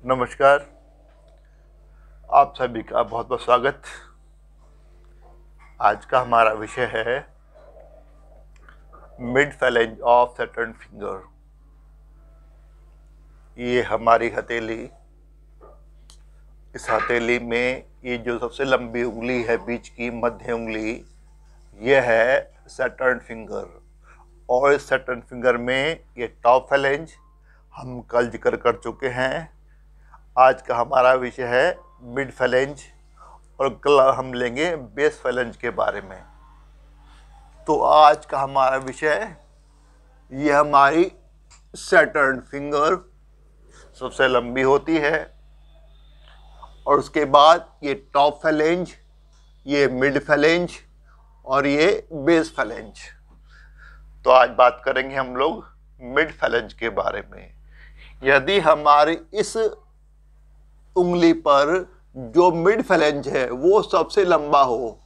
नमस्कार। आप सभी का बहुत बहुत स्वागत। आज का हमारा विषय है mid phalange of Saturn finger. ये हमारी हथेली, इस हथेली में ये जो सबसे लंबी उंगली है, बीच की मध्य उंगली, ये है सैटर्न फिंगर। और इस सैटर्न फिंगर में ये टॉप फैलेंज हम कल जिक्र कर चुके हैं। आज का हमारा विषय है मिड फैलेंज और कल हम लेंगे बेस फैलेंज के बारे में। तो आज का हमारा विषय, ये हमारी सैटर्न फिंगर सबसे लंबी होती है और उसके बाद ये टॉप फैलेंज, ये मिड फैलेंज और ये बेस फैलेंज। तो आज बात करेंगे हम लोग मिड फैलेंज के बारे में। यदि हमारी इस उंगली पर जो मिड फैलेंज है वो सबसे लंबा हो,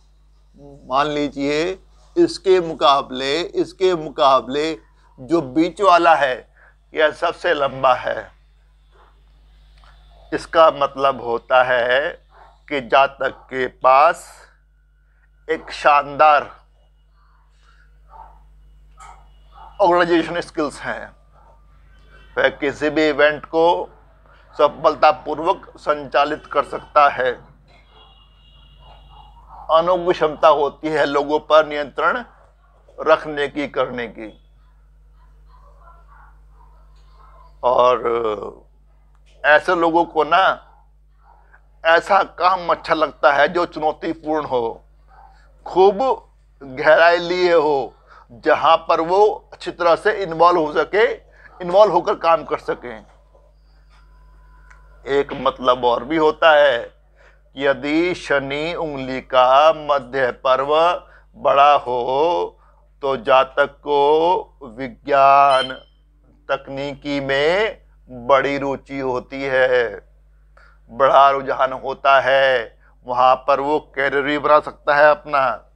मान लीजिए इसके मुकाबले जो बीच वाला है यह सबसे लंबा है, इसका मतलब होता है कि जातक के पास एक शानदार ऑर्गेनाइजेशन स्किल्स हैं। वह किसी भी इवेंट को सफलतापूर्वक संचालित कर सकता है। अनोखी क्षमता होती है लोगों पर नियंत्रण रखने की, करने की। और ऐसे लोगों को ना ऐसा काम अच्छा लगता है जो चुनौतीपूर्ण हो, खूब गहराई लिए हो, जहां पर वो अच्छी तरह से इन्वॉल्व होकर काम कर सकें। एक मतलब और भी होता है कि यदि शनि उंगली का मध्य पर्व बड़ा हो तो जातक को विज्ञान तकनीकी में बड़ी रुचि होती है, बड़ा रुझान होता है। वहाँ पर वो कैरियर भी बना सकता है अपना,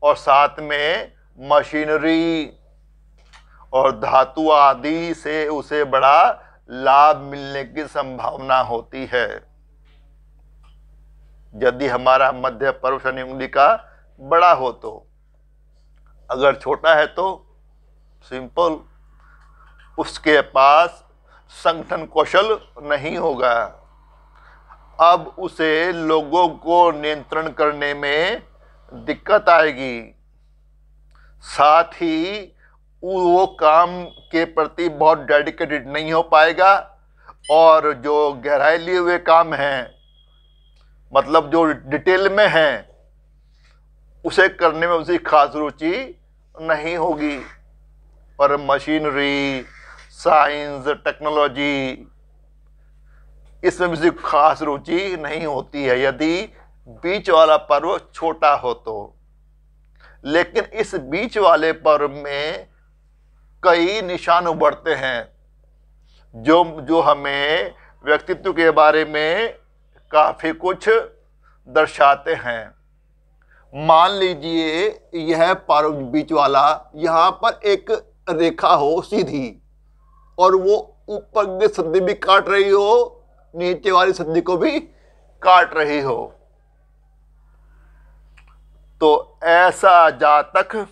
और साथ में मशीनरी और धातु आदि से उसे बड़ा लाभ मिलने की संभावना होती है। यदि हमारा मध्य पर्व शनि उंगली का बड़ा हो तो। अगर छोटा है तो सिंपल, उसके पास संगठन कौशल नहीं होगा। अब उसे लोगों को नियंत्रण करने में दिक्कत आएगी, साथ ही वो काम के प्रति बहुत डेडिकेटेड नहीं हो पाएगा, और जो गहराई लिए हुए काम हैं, मतलब जो डिटेल में हैं, उसे करने में उसकी खास रुचि नहीं होगी। और मशीनरी, साइंस, टेक्नोलॉजी, इसमें उसकी खास रुचि नहीं होती है यदि बीच वाला पर्व छोटा हो तो। लेकिन इस बीच वाले पर्व में कई निशान उभरते हैं जो हमें व्यक्तित्व के बारे में काफी कुछ दर्शाते हैं। मान लीजिए यह पर्व बीच वाला, यहाँ पर एक रेखा हो सीधी, और वो ऊपर की संधि भी काट रही हो, नीचे वाली संधि को भी काट रही हो, तो ऐसा जातक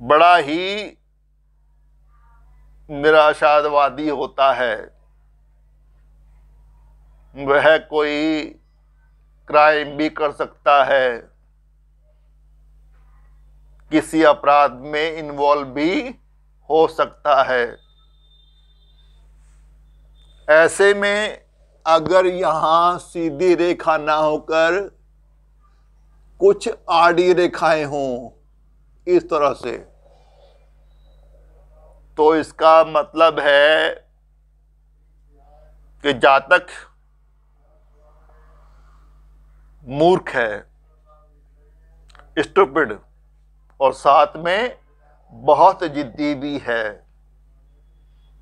बड़ा ही निराशावादी होता है। वह कोई क्राइम भी कर सकता है, किसी अपराध में इन्वॉल्व भी हो सकता है। ऐसे में अगर यहां सीधी रेखा ना होकर कुछ आड़ी रेखाएं हों इस तरह से, तो इसका मतलब है कि जातक मूर्ख है, स्टूपिड, और साथ में बहुत जिद्दी भी है।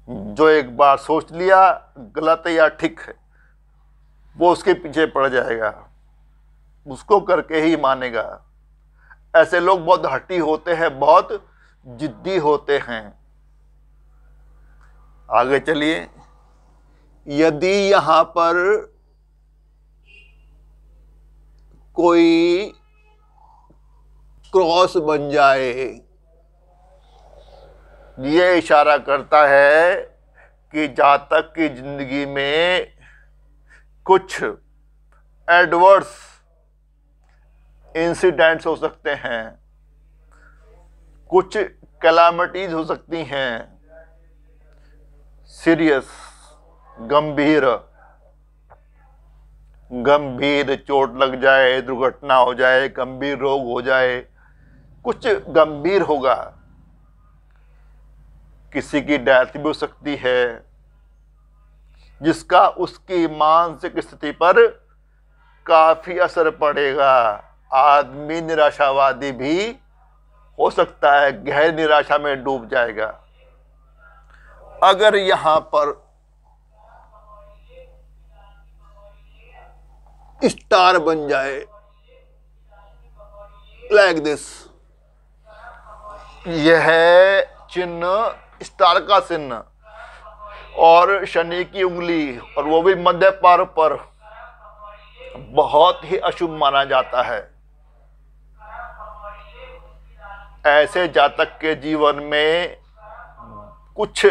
जो एक बार सोच लिया गलत या ठीक है, वो उसके पीछे पड़ जाएगा, उसको करके ही मानेगा। ऐसे लोग बहुत हठी होते हैं, बहुत जिद्दी होते हैं। आगे चलिए। यदि यहां पर कोई क्रॉस बन जाए, ये इशारा करता है कि जातक की जिंदगी में कुछ एडवर्स इंसिडेंट्स हो सकते हैं, कुछ कैलामिटीज हो सकती हैं, सीरियस, गंभीर चोट लग जाए, दुर्घटना हो जाए, गंभीर रोग हो जाए, कुछ गंभीर होगा। किसी की डेथ भी हो सकती है, जिसका उसकी मानसिक स्थिति पर काफी असर पड़ेगा। आदमी निराशावादी भी हो सकता है, गहरी निराशा में डूब जाएगा। अगर यहां पर स्टार बन जाए लाइक दिस, यह चिन्ह स्टार का चिन्ह और शनि की उंगली, और वो भी मध्य पैर पर, बहुत ही अशुभ माना जाता है। ऐसे जातक के जीवन में कुछ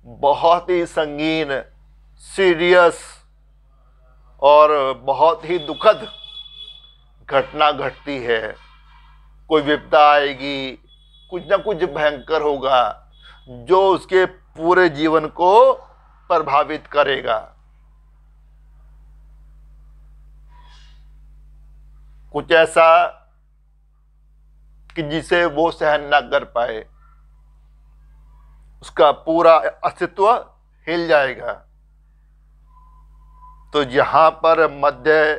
बहुत ही संगीन, सीरियस और बहुत ही दुखद घटना घटती है। कोई विपदा आएगी, कुछ ना कुछ भयंकर होगा जो उसके पूरे जीवन को प्रभावित करेगा। कुछ ऐसा कि जिसे वो सहन ना कर पाए, उसका पूरा अस्तित्व हिल जाएगा। तो यहां पर मध्य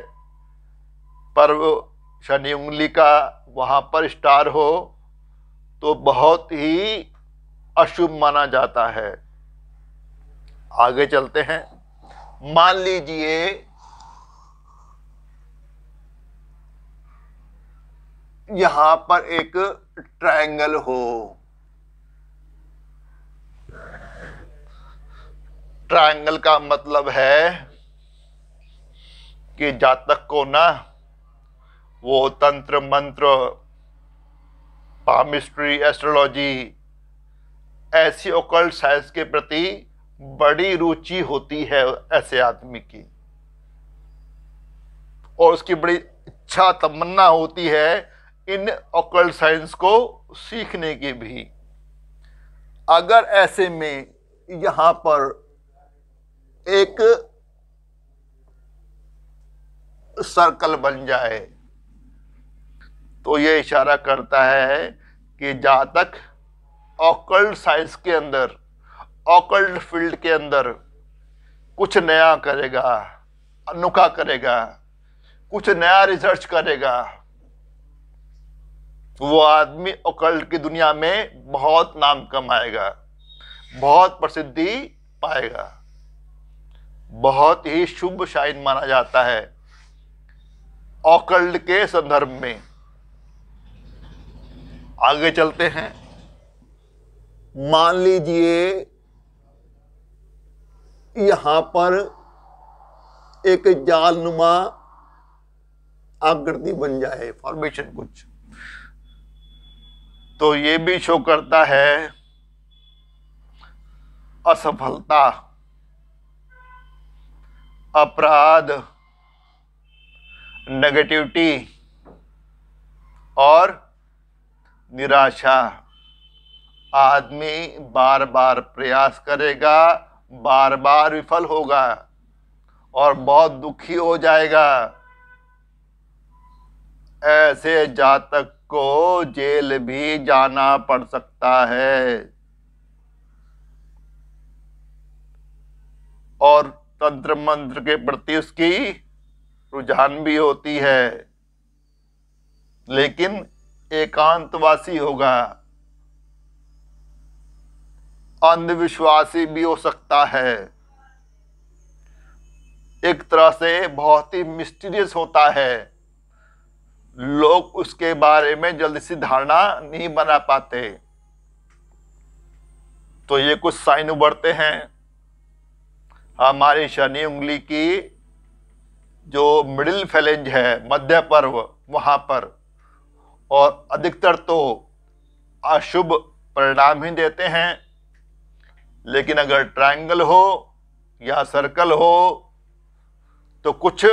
पर्व शनि उंगली का वहां पर स्टार हो तो बहुत ही अशुभ माना जाता है। आगे चलते हैं। मान लीजिए यहां पर एक ट्रायंगल हो। ट्रायंगल का मतलब है कि जातक को ना वो तंत्र मंत्र, पामिस्ट्री, एस्ट्रोलॉजी, ऐसी ओकल्ट साइंस के प्रति बड़ी रुचि होती है ऐसे आदमी की, और उसकी बड़ी इच्छा, तमन्ना होती है इन ओकल्ट साइंस को सीखने की भी। अगर ऐसे में यहां पर एक सर्कल बन जाए तो यह इशारा करता है कि जातक ऑकल्ट साइंस के अंदर, ऑकल्ट फील्ड के अंदर कुछ नया करेगा, अनोखा करेगा, कुछ नया रिसर्च करेगा। वो आदमी ऑकल्ट की दुनिया में बहुत नाम कमाएगा, बहुत प्रसिद्धि पाएगा, बहुत ही शुभ शाइन माना जाता है ऑकल्ट के संदर्भ में। आगे चलते हैं। मान लीजिए यहां पर एक जालनुमा आकृति बन जाए, फॉर्मेशन कुछ, तो ये भी शो करता है असफलता, अपराध, नेगेटिविटी और निराशा। आदमी बार बार प्रयास करेगा, बार बार विफल होगा और बहुत दुखी हो जाएगा। ऐसे जातक को जेल भी जाना पड़ सकता है और तंत्र मंत्र के प्रति उसकी रुझान भी होती है, लेकिन एकांतवासी होगा, अंधविश्वासी भी हो सकता है, एक तरह से बहुत ही मिस्टीरियस होता है। लोग उसके बारे में जल्दी से धारणा नहीं बना पाते। तो ये कुछ साइन उभरते हैं। हमारी शनि उंगली की जो मिडिल फेलेंज है, मध्य पर्व, वहां पर, और अधिकतर तो अशुभ परिणाम ही देते हैं। लेकिन अगर ट्रायंगल हो या सर्कल हो तो कुछ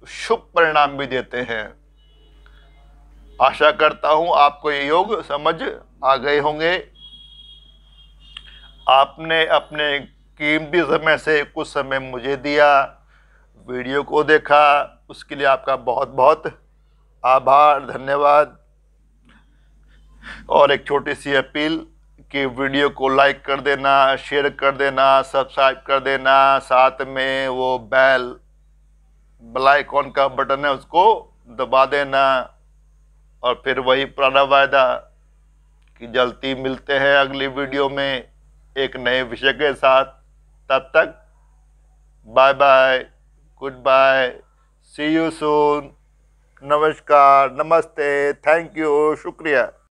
शुभ परिणाम भी देते हैं। आशा करता हूं आपको ये योग समझ आ गए होंगे। आपने अपने कीमती समय से कुछ समय मुझे दिया, वीडियो को देखा, उसके लिए आपका बहुत बहुत आभार, धन्यवाद। और एक छोटी सी अपील कि वीडियो को लाइक कर देना, शेयर कर देना, सब्सक्राइब कर देना, साथ में वो बेल आइकॉन का बटन है उसको दबा देना। और फिर वही पुराना वायदा कि जल्दी मिलते हैं अगली वीडियो में एक नए विषय के साथ। तब तक bye bye, goodbye, see you soon, नमस्कार, नमस्ते, थैंक यू, शुक्रिया।